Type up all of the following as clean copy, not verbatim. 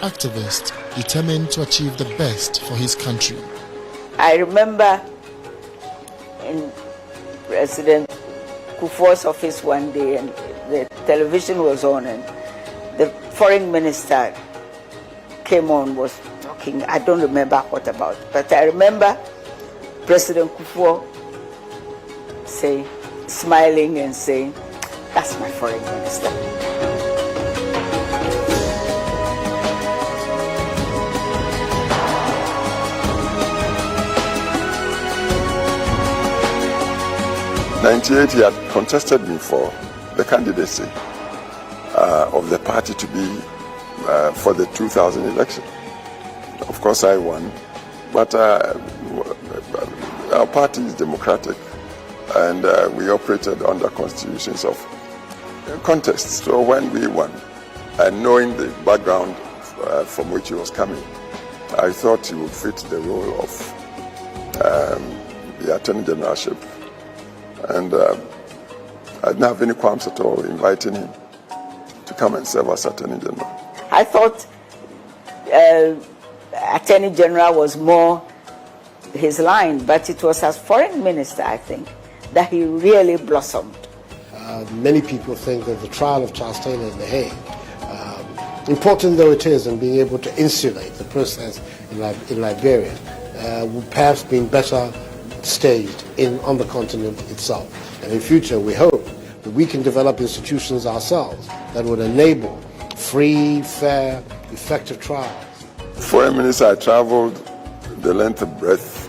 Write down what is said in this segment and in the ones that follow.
activist determined to achieve the best for his country. I remember in President Akuffo's office one day, and the television was on, and the foreign minister came on, was talking. I don't remember what about, but I remember President Akuffo smiling and saying, "That's my foreign minister." '98, he had contested me for the candidacy of the party to be for the 2000 election. Of course, I won, but our party is democratic, and we operated under constitutions of contests. So when we won, and knowing the background from which he was coming, I thought he would fit the role of the Attorney Generalship. And I didn't have any qualms at all inviting him to come and serve as Attorney General. I thought Attorney General was more his line, but it was as Foreign Minister, I think, that he really blossomed. Many people think that the trial of Charles Taylor in The Hague, important though it is in being able to insulate the process in Liberia, would perhaps been better staged on the continent itself. And in future, we hope that we can develop institutions ourselves that would enable free, fair, effective trials. Foreign Minister, I traveled the length and breadth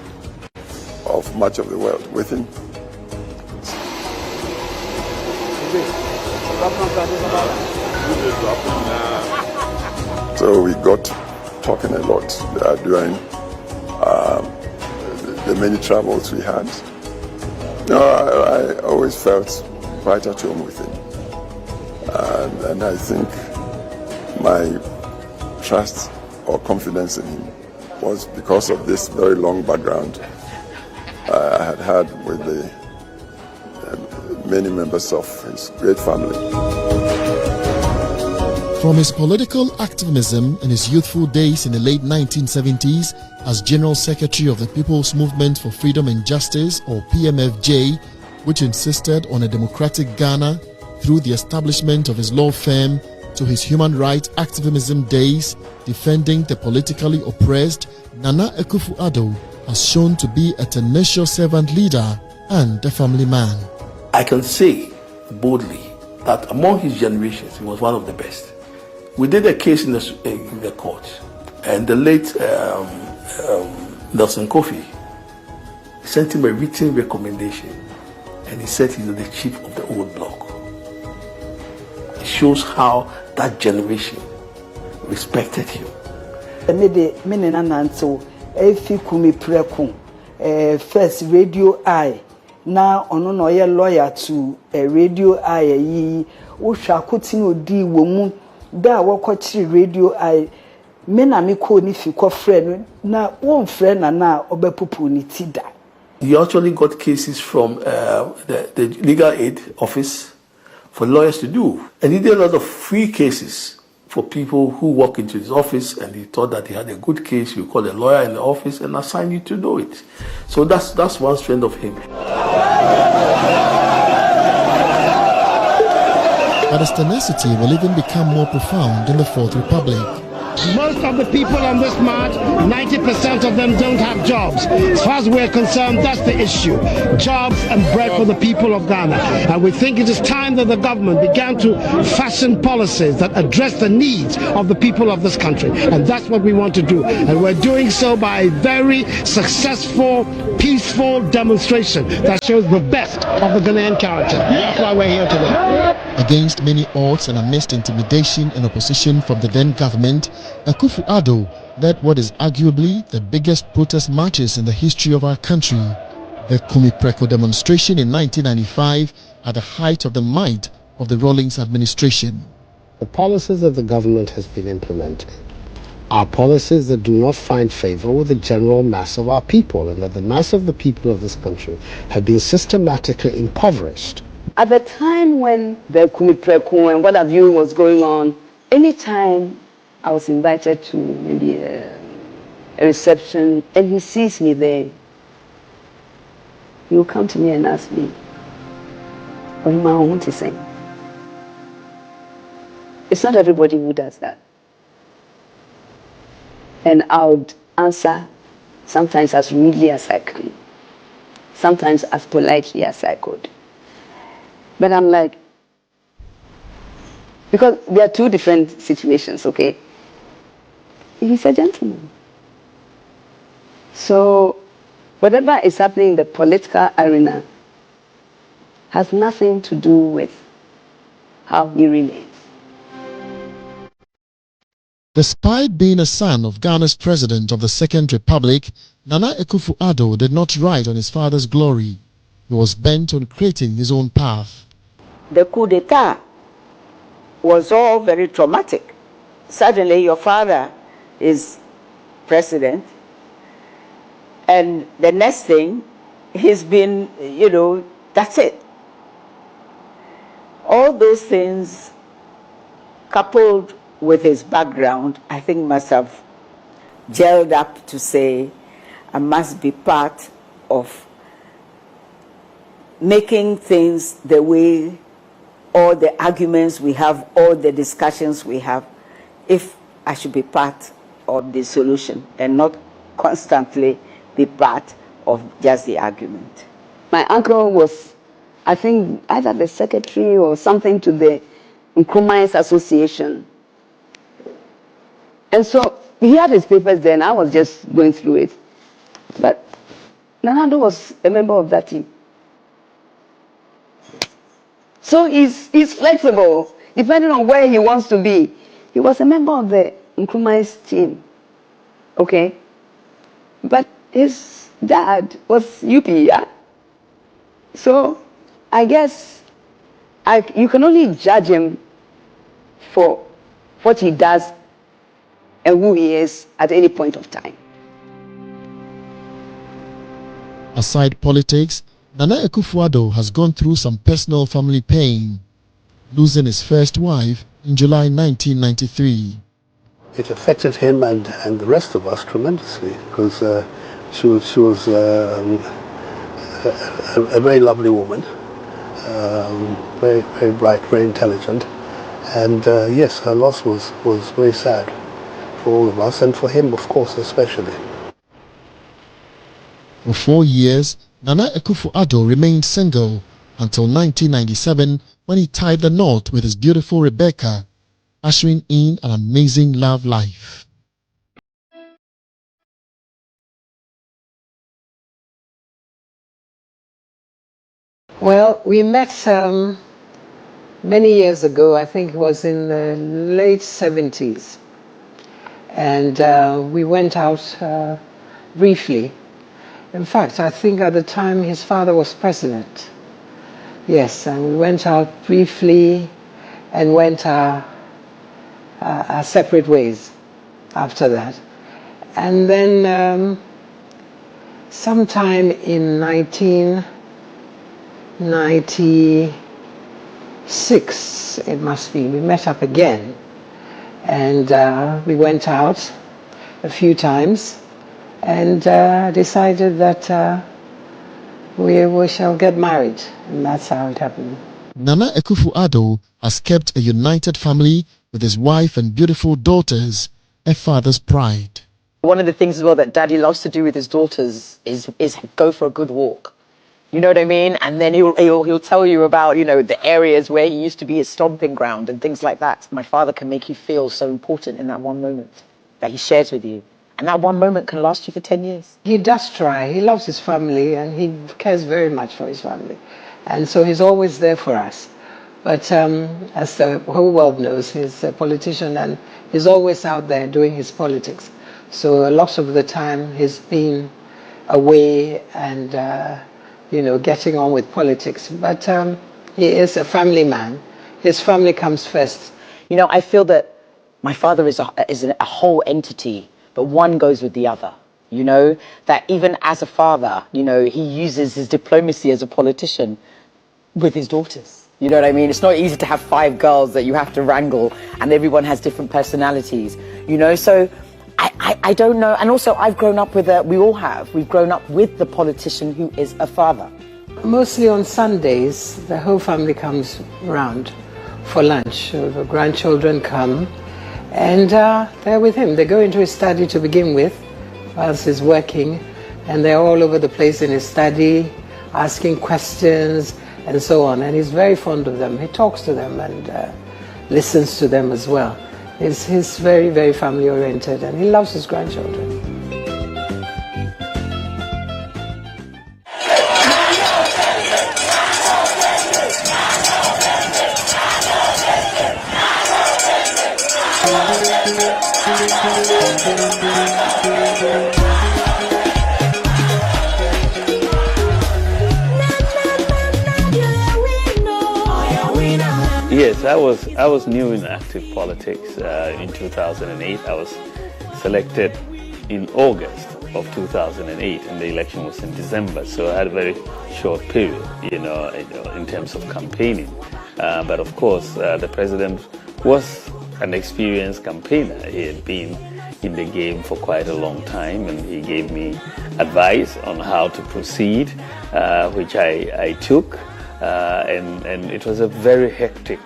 of much of the world with him. So we got talking a lot during the many travels we had. I always felt right at home with him. And I think my trust or confidence in him was because of this very long background I had with the many members of his great family. From his political activism in his youthful days in the late 1970s as General Secretary of the People's Movement for Freedom and Justice, or PMFJ, which insisted on a democratic Ghana, through the establishment of his law firm, to his human rights activism days defending the politically oppressed, Nana Akuffo Addo has shown to be a tenacious servant leader and a family man. I can say boldly that among his generations, he was one of the best. We did a case in the court, and the late Nelson Kofi sent him a written recommendation, and he said he's the chief of the old bloc. It shows how that generation respected him. First Radio I, now on no lawyer to a Radio I, Usha Kutino D woman. Da wakochi Radio I mena me ko ni fi ko friend na one friend na obepupu ni tida. He actually got cases from the legal aid office for lawyers to do, and he did a lot of free cases for people who walk into his office, and he thought that he had a good case. You call a lawyer in the office and assign you to do it. So that's one strength of him. But his tenacity will even become more profound in the Fourth Republic. Most of the people on this march, 90% of them don't have jobs. As far as we're concerned, that's the issue. Jobs and bread for the people of Ghana. And we think it is time that the government began to fashion policies that address the needs of the people of this country. And that's what we want to do. And we're doing so by a very successful, peaceful demonstration that shows the best of the Ghanaian character. That's why we're here today. Against many odds and amidst intimidation and opposition from the then government, Akuffo Addo led what is arguably the biggest protest marches in the history of our country. The Kumipreko demonstration in 1995 at the height of the might of the Rawlings administration. The policies that the government has been implementing are policies that do not find favor with the general mass of our people, and that the mass of the people of this country have been systematically impoverished. At the time when the Kumipreko and what have you was going on, anytime I was invited to maybe a reception, and he sees me there. He will come to me and ask me, what do I want to say? It's not everybody who does that. And I would answer sometimes as rudely as I could, sometimes as politely as I could. But I'm like, because there are two different situations, okay? He's a gentleman. So whatever is happening in the political arena has nothing to do with how he really is. Despite being a son of Ghana's president of the Second Republic, Nana Akuffo Addo did not ride on his father's glory. He was bent on creating his own path. The coup d'etat was all very traumatic. Suddenly your father is president, and the next thing, he's been, that's it. All those things, coupled with his background, I think must have gelled up to say, I must be part of making things the way, all the arguments we have, all the discussions we have, if I should be part of the solution and not constantly be part of just the argument. My uncle was, I think, either the secretary or something to the Nkrumah's Association. And so he had his papers there, and I was just going through it. But Nana Addo was a member of that team. So he's flexible, depending on where he wants to be. He was a member of the Nkrumah's team, okay? But his dad was UP, yeah? So I guess you can only judge him for what he does and who he is at any point of time. Aside politics, Nana Akuffo Addo has gone through some personal family pain, losing his first wife in July 1993. It affected him and the rest of us tremendously because she was a very lovely woman, very, very bright, very intelligent, and yes, her loss was very sad for all of us and for him, of course, especially. For 4 years, Nana Akuffo Addo remained single until 1997 when he tied the knot with his beautiful Rebecca, ushering in an amazing love life. Well, we met many years ago. I think it was in the late 70s. And we went out briefly. In fact, I think at the time his father was president. Yes, and we went out briefly and went our separate ways after that. And then sometime in 1996, it must be, we met up again. And we went out a few times and decided that we shall get married. And that's how it happened. Nana Akuffo Addo has kept a united family with his wife and beautiful daughters, a father's pride. One of the things as well that Daddy loves to do with his daughters is go for a good walk. You know what I mean? And then he'll tell you about, the areas where he used to be his stomping ground and things like that. My father can make you feel so important in that one moment that he shares with you. And that one moment can last you for 10 years. He does try. He loves his family and he cares very much for his family. And so he's always there for us. But as the whole world knows, he's a politician and he's always out there doing his politics. So a lot of the time he's been away and getting on with politics. But he is a family man. His family comes first. I feel that my father is a whole entity, but one goes with the other. That even as a father, he uses his diplomacy as a politician with his daughters. You know what I mean? It's not easy to have 5 girls that you have to wrangle and everyone has different personalities, you know? So I don't know. And also I've grown up with we've grown up with the politician who is a father. Mostly on Sundays, the whole family comes round for lunch. So the grandchildren come and they're with him. They go into his study to begin with whilst he's working, and they're all over the place in his study, asking questions and so on. And he's very fond of them. He talks to them and listens to them as well. He's very, very family oriented, and he loves his grandchildren. Yes, I was new in active politics in 2008. I was selected in August of 2008, and the election was in December. So I had a very short period, in terms of campaigning. But of course, the president was an experienced campaigner. He had been in the game for quite a long time, and he gave me advice on how to proceed, which I took. And it was a very hectic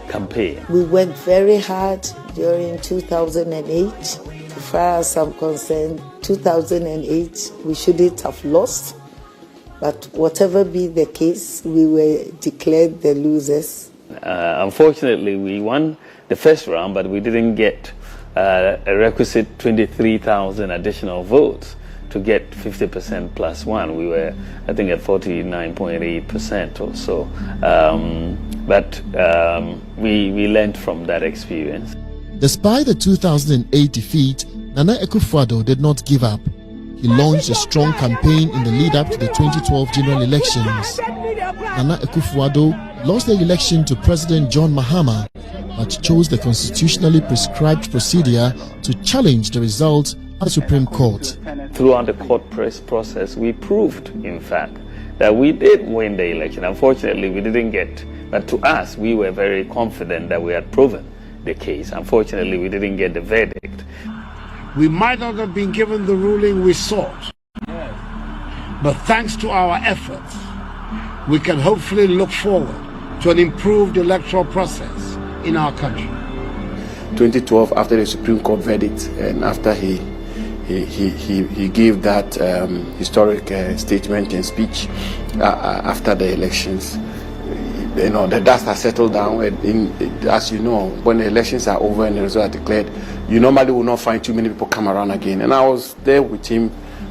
campaign. We worked very hard during 2008. As far as I'm concerned, 2008 we shouldn't have lost, but whatever be the case, we were declared the losers. Unfortunately, we won the first round, but we didn't get a requisite 23,000 additional votes to get 50% plus 1. We were, I think, at 49.8% or so. But we learned from that experience. Despite the 2008 defeat, Nana Akuffo Addo did not give up. He launched a strong campaign in the lead-up to the 2012 general elections. Nana Akuffo Addo lost the election to President John Mahama, but chose the constitutionally prescribed procedure to challenge the result at the Supreme Court. Throughout the court process, we proved, in fact, that we did win the election. Unfortunately, we didn't get, but to us, we were very confident that we had proven the case. Unfortunately, we didn't get the verdict. We might not have been given the ruling we sought, but thanks to our efforts, we can hopefully look forward to an improved electoral process in our country. 2012, after the Supreme Court verdict, and after he gave that historic statement and speech after the elections, the dust has settled down. As you know, when the elections are over and the results are declared, you normally will not find too many people come around again. And I was there with him,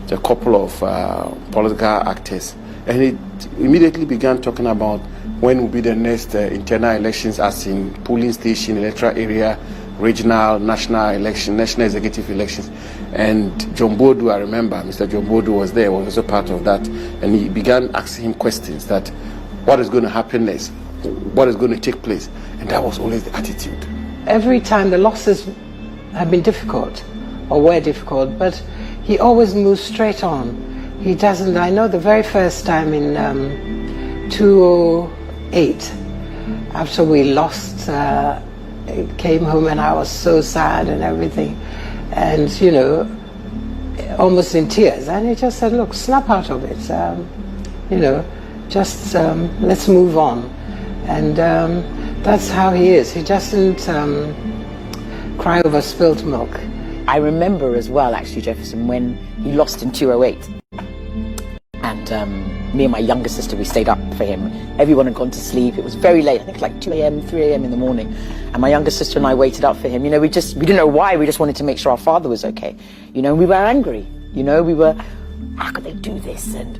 a couple of political actors, and he immediately began talking about when will be the next internal elections, as in polling station, electoral area, regional, national election, national executive elections. And John Bodu, I remember, Mr. John Bodu was there, was also part of that, and he began asking him questions that what is going to happen next, what is going to take place, and that was always the attitude. Every time the losses have been difficult, or were difficult, but he always moves straight on. He doesn't, I know the very first time in 2008, after we lost, came home and I was so sad and everything, and almost in tears, and he just said, look, snap out of it, just let's move on. And that's how he is. He doesn't cry over spilt milk. I remember as well, actually, Jefferson, when he lost in 2008, and me and my younger sister, we stayed up for him. Everyone had gone to sleep. It was very late, I think like 2 a.m., 3 a.m. in the morning. And my younger sister and I waited up for him. We didn't know why, we just wanted to make sure our father was okay. We were angry. We were, how could they do this? And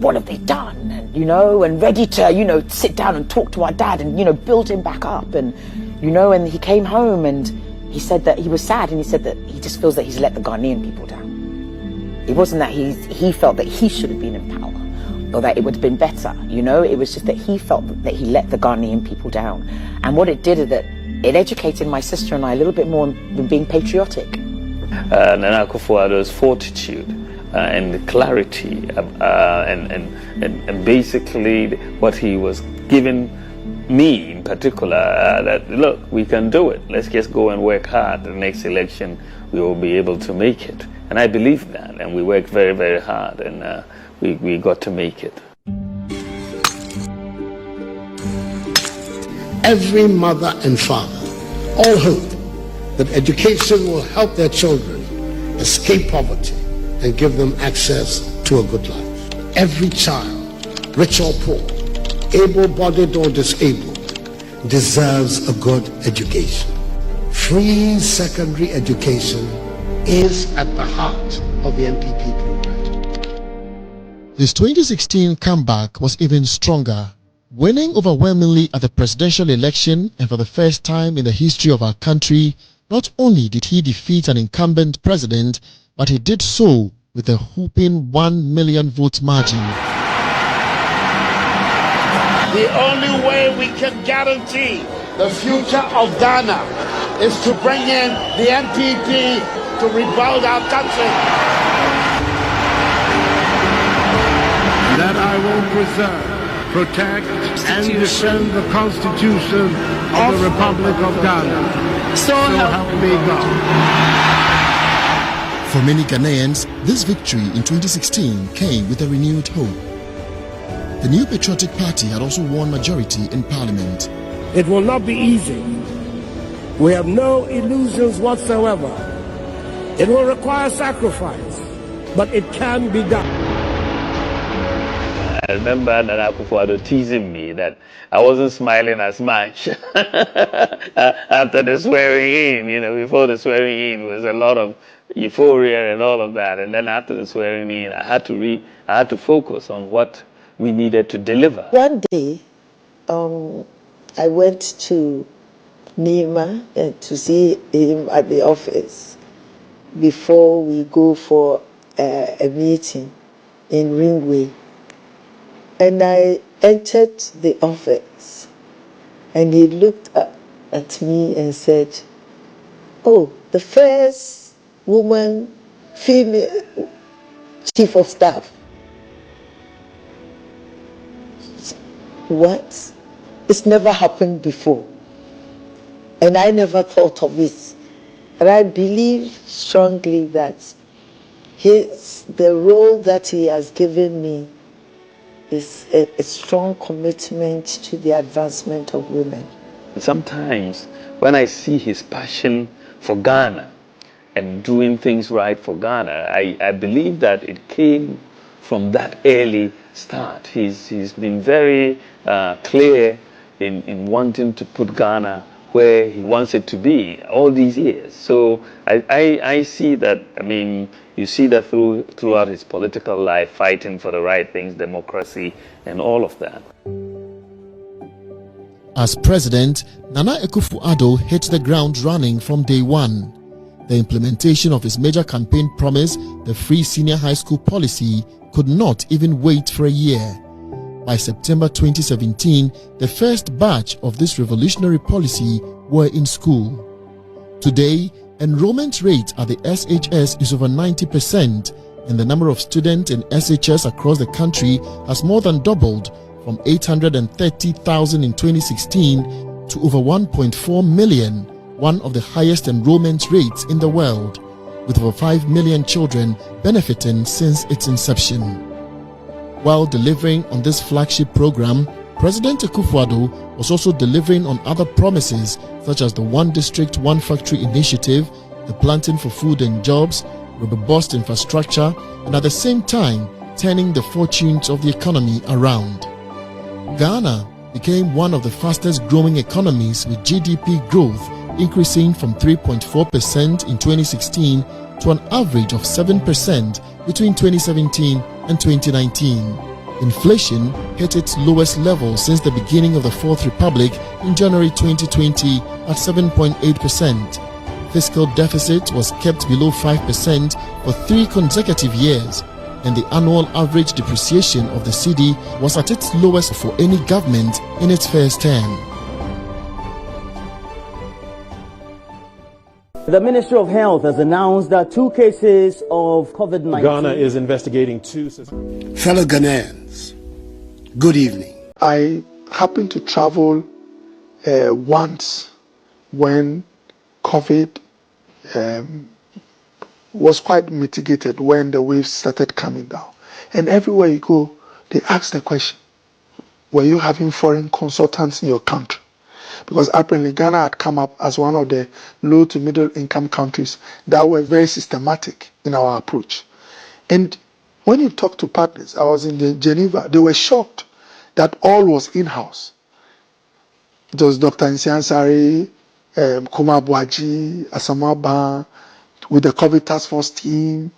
what have they done? And, and ready to, sit down and talk to our dad and, build him back up. And, and he came home and he said that he was sad, and he said that he just feels that he's let the Ghanaian people down. It wasn't that he felt that he should have been in power, or that it would have been better, It was just that he felt that he let the Ghanaian people down. And what it did is that it educated my sister and I a little bit more in being patriotic. Nana Akuffo Addo's fortitude and clarity, and basically what he was given me in particular, that look, we can do it. Let's just go and work hard. The next election, we will be able to make it. And I believe that, and we worked very, very hard, and we got to make it. Every mother and father all hope that education will help their children escape poverty and give them access to a good life. Every child, rich or poor, able-bodied or disabled, deserves a good education. Free secondary education is at the heart of the NPP program. His 2016 comeback was even stronger, winning overwhelmingly at the presidential election, and for the first time in the history of our country, not only did he defeat an incumbent president, but he did so with a whopping 1 million vote margin. The only way we can guarantee the future of Ghana is to bring in the NPP to rebuild our country. That I will preserve, protect, and defend the Constitution of the Republic of Ghana. So help me God. For many Ghanaians, this victory in 2016 came with a renewed hope. The New Patriotic Party had also won majority in Parliament. It will not be easy. We have no illusions whatsoever. It will require sacrifice, but it can be done. I remember that Akuffo Addo teasing me that I wasn't smiling as much after the swearing in. Before the swearing in was a lot of euphoria and all of that, and then after the swearing in, I had to focus on what we needed to deliver. One day, I went to Nima to see him at the office before we go for a meeting in Ringway. And I entered the office, and he looked up at me and said, "Oh, the first woman, female chief of staff." What? It's never happened before. And I never thought of it. And I believe strongly that the role that he has given me is a strong commitment to the advancement of women. Sometimes when I see his passion for Ghana and doing things right for Ghana, I believe that it came from that early start. He's been very clear in wanting to put Ghana where he wants it to be all these years. So I see that, you see that throughout his political life, fighting for the right things, democracy, and all of that. As president, Nana Akuffo Addo hit the ground running from day one. The implementation of his major campaign promise, the free senior high school policy, could not even wait for a year. By September 2017, the first batch of this revolutionary policy were in school. Today, enrollment rate at the SHS is over 90%, and the number of students in SHS across the country has more than doubled from 830,000 in 2016 to over 1.4 million, one of the highest enrollment rates in the world, with over 5 million children benefiting since its inception. While delivering on this flagship program, President Akuffo Addo was also delivering on other promises such as the One District, One Factory initiative, the Planting for Food and Jobs, robust infrastructure, and at the same time turning the fortunes of the economy around. Ghana became one of the fastest growing economies, with GDP growth increasing from 3.4% in 2016 to an average of 7% between 2017 and 2019. Inflation hit its lowest level since the beginning of the Fourth Republic in January 2020 at 7.8%. Fiscal deficit was kept below 5% for 3 consecutive years, and the annual average depreciation of the cedi was at its lowest for any government in its first term. The Ministry of Health has announced that 2 cases of COVID-19. Ghana is investigating 2. Fellow Ghanaians, good evening. I happened to travel once when COVID was quite mitigated when the waves started coming down. And everywhere you go, they ask the question, were you having foreign consultants in your country? Because apparently Ghana had come up as one of the low to middle income countries that were very systematic in our approach. And when you talk to partners, I was in Geneva, they were shocked that all was in-house. It was Dr. Nsiansari, Kuma Buaji, Asamaba, with the COVID task force team,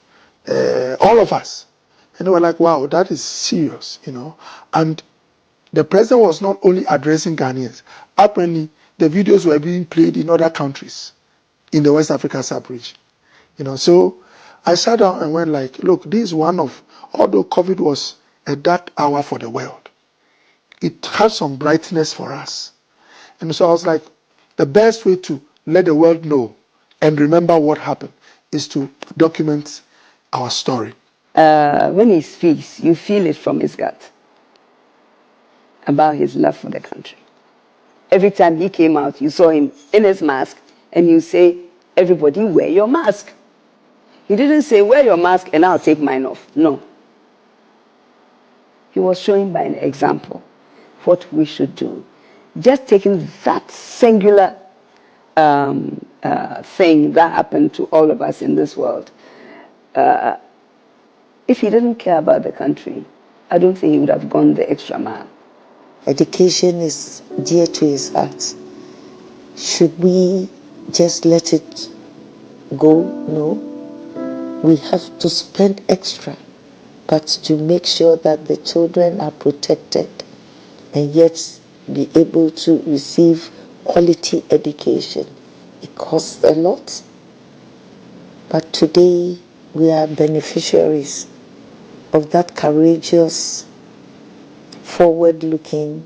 all of us. And they were like, wow, that is serious, And the president was not only addressing Ghanaians. Apparently, the videos were being played in other countries in the West Africa sub-region. So I sat down and went like, look, this is one of, although COVID was a dark hour for the world, it had some brightness for us. And so I was like, the best way to let the world know and remember what happened is to document our story. When he speaks, you feel it from his gut about his love for the country. Every time he came out, you saw him in his mask, and you say, everybody wear your mask. He didn't say, wear your mask and I'll take mine off. No. He was showing by an example what we should do. Just taking that singular thing that happened to all of us in this world. If he didn't care about the country, I don't think he would have gone the extra mile. Education is dear to his heart. Should we just let it go? No. We have to spend extra, but to make sure that the children are protected and yet be able to receive quality education. It costs a lot, but today we are beneficiaries of that courageous, forward-looking,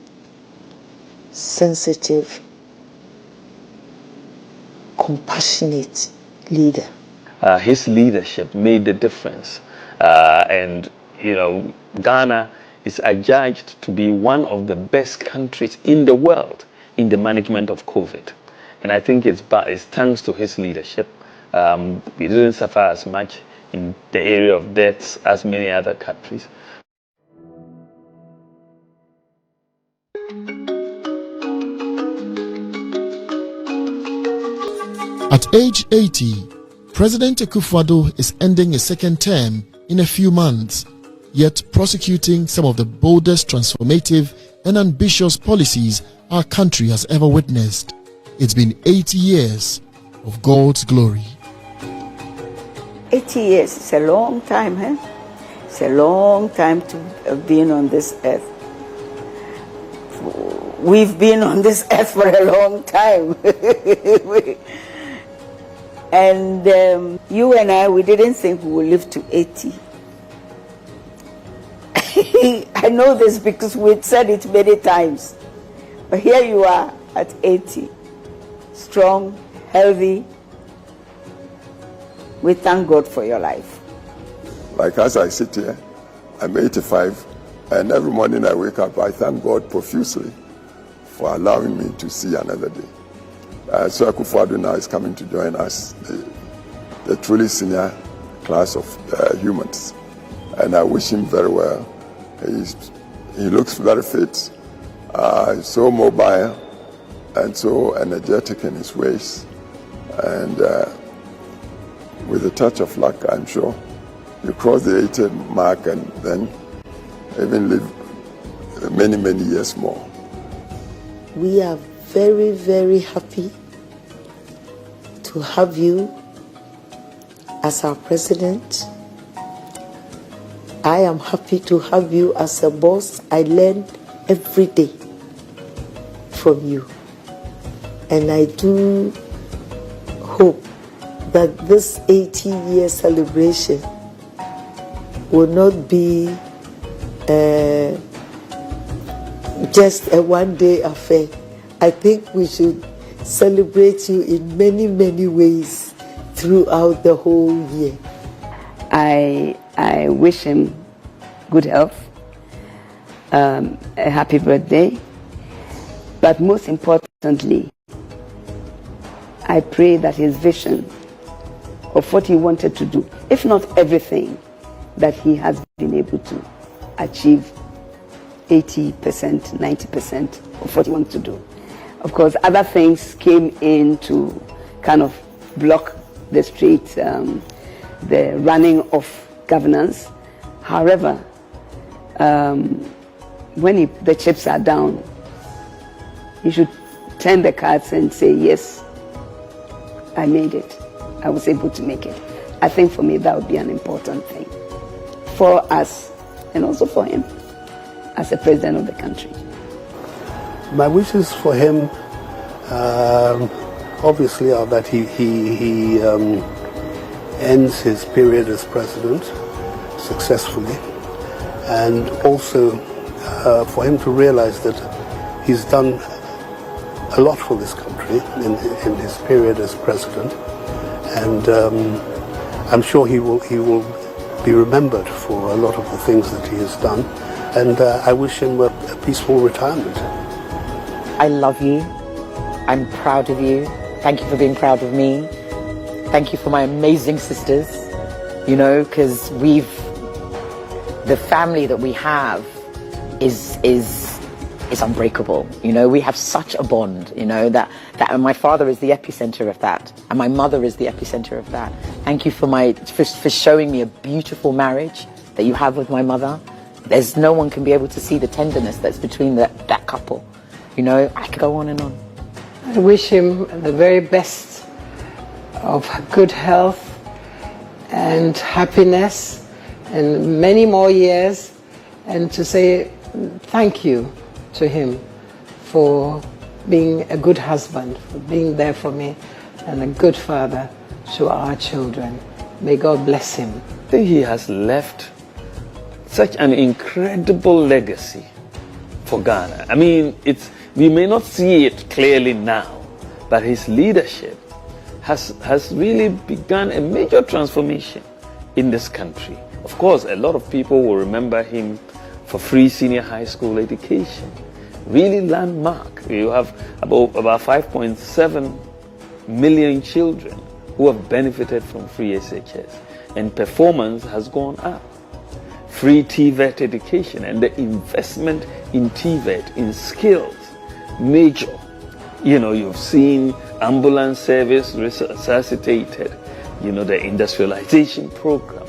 sensitive, compassionate leader. His leadership made the difference. And, Ghana is adjudged to be one of the best countries in the world in the management of COVID. And I think it's thanks to his leadership. We didn't suffer as much in the area of deaths as many other countries. At age 80, President Akuffo Addo is ending his second term in a few months, yet prosecuting some of the boldest transformative and ambitious policies our country has ever witnessed. It's been 80 years of God's glory. 80 years, it's a long time, eh? It's a long time to have been on this earth. We've been on this earth for a long time. And you and I, we didn't think we would live to 80. I know this because we've said it many times. But here you are at 80. Strong, healthy. We thank God for your life. Like as I sit here, I'm 85, and every morning I wake up, I thank God profusely for allowing me to see another day. So Akuffo Addo now is coming to join us, the truly senior class of humans. And I wish him very well. He looks very fit, he's so mobile and so energetic in his ways. And with a touch of luck, I'm sure, you cross the 80 mark and then even live many, many years more. We are very, very happy to have you as our president. I am happy to have you as a boss. I learn every day from you. And I do hope that this 80-year celebration will not be just a one-day affair. I think we should celebrate you in many, many ways throughout the whole year. I wish him good health, a happy birthday, but most important, Constantly, I pray that his vision of what he wanted to do, if not everything, that he has been able to achieve 80%, 90% of what he wants to do. Of course, other things came in to kind of block the straight, the running of governance. However, when the chips are down, he should turn the cards and say, yes, I made it. I was able to make it. I think for me that would be an important thing for us and also for him as the president of the country. My wishes for him obviously are that he ends his period as president successfully, and also for him to realize that he's done a lot for this country in his period as president, and I'm sure he will be remembered for a lot of the things that he has done, and I wish him a peaceful retirement. I love you. I'm proud of you. Thank you for being proud of me. Thank you for my amazing sisters, you know, because the family that we have is unbreakable. You know, we have such a bond, you know, that and my father is the epicenter of that, and my mother is the epicenter of that. Thank you for showing me a beautiful marriage that you have with my mother. There's no one can be able to see the tenderness that's between that couple. You know, I could go on and on. I wish him the very best of good health and happiness and many more years, and to say thank you to him for being a good husband, for being there for me, and a good father to our children. May God bless him. I think he has left such an incredible legacy for Ghana. I mean, we may not see it clearly now, but his leadership has really begun a major transformation in this country. Of course, a lot of people will remember him for free senior high school education. Really landmark. You have about 5.7 million children who have benefited from free SHS, and performance has gone up. Free TVET education and the investment in TVET, in skills, major. You know, you've seen ambulance service resuscitated, you know, the industrialization program,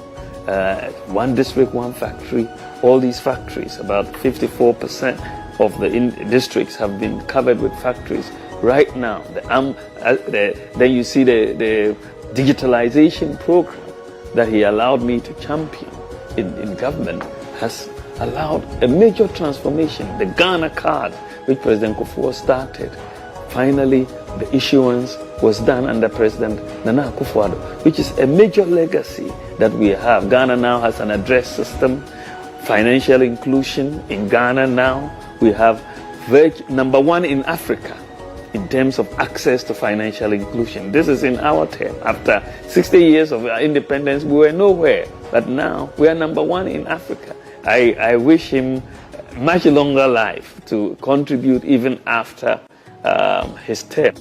one district, one factory, all these factories, about 54% of the districts have been covered with factories. Right now, then you see the digitalization program that he allowed me to champion in government has allowed a major transformation. The Ghana card, which President Akuffo started, finally the issuance was done under President Nana Akuffo Addo, which is a major legacy that we have. Ghana now has an address system, financial inclusion in Ghana now. We have #1 in Africa in terms of access to financial inclusion. This is in our term. After 60 years of our independence, we were nowhere. But now we are #1 in Africa. I wish him much longer life to contribute even after his term.